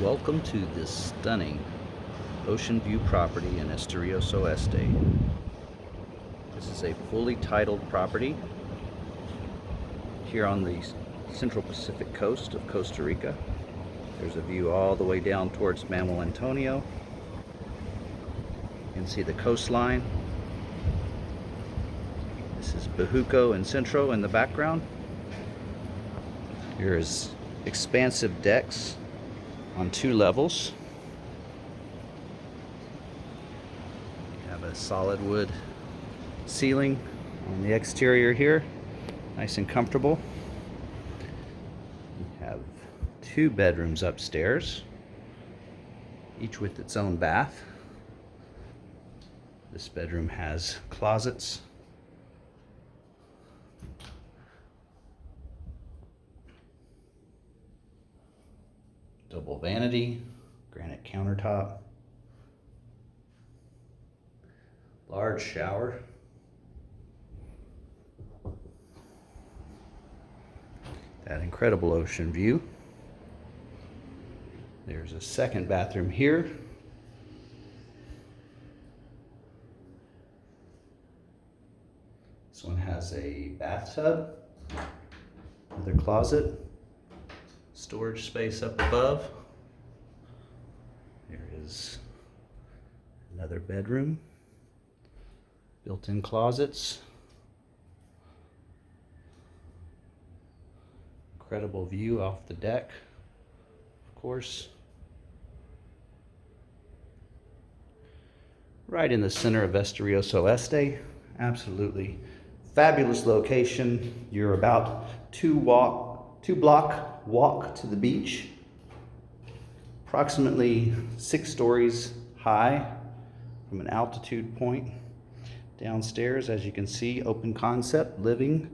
Welcome to this stunning ocean view property in Esterillos Oeste. This is a fully titled property here on the Central Pacific coast of Costa Rica. There's a view all the way down towards Manuel Antonio. You can see the coastline. This is Bejuco and Centro in the background. Here's expansive decks on 2 levels. You have a solid wood ceiling on the exterior here, nice and comfortable. You have 2 bedrooms upstairs, each with its own bath. This bedroom has closets, double vanity, granite countertop, large shower, that incredible ocean view. There's a second bathroom here. This one has a bathtub, another closet, storage space up above. There is another bedroom, built-in closets, incredible view off the deck, of course. Right in the center of Esterillos Oeste, absolutely fabulous location. You're about 2-block walk to the beach, approximately 6 stories high from an altitude point. Downstairs, as you can see, open concept living,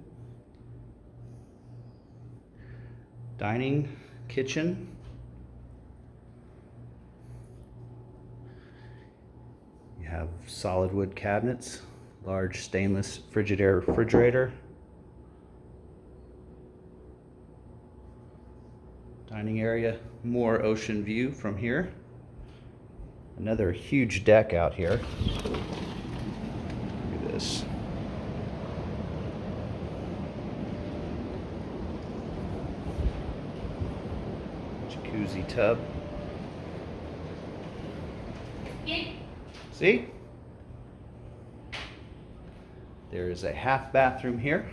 dining, kitchen. You have solid wood cabinets, large stainless Frigidaire refrigerator, dining area, more ocean view from here. Another huge deck out here. Look at this. Jacuzzi tub. See? There is a half bathroom here.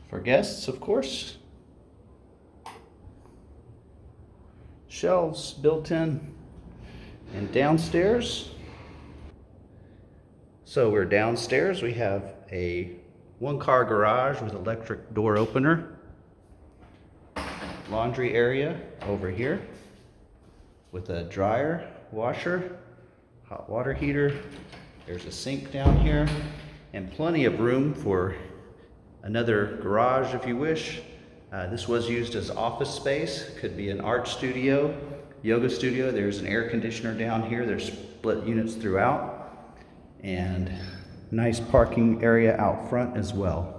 For guests, of course. Shelves built in. And downstairs. So we're downstairs. We have a 1-car garage with electric door opener. Laundry area over here with a dryer, washer, hot water heater. There's a sink down here and plenty of room for another garage if you wish. This was used as office space. Could be an art studio, yoga studio. There's an air conditioner down here. There's split units throughout and nice parking area out front as well.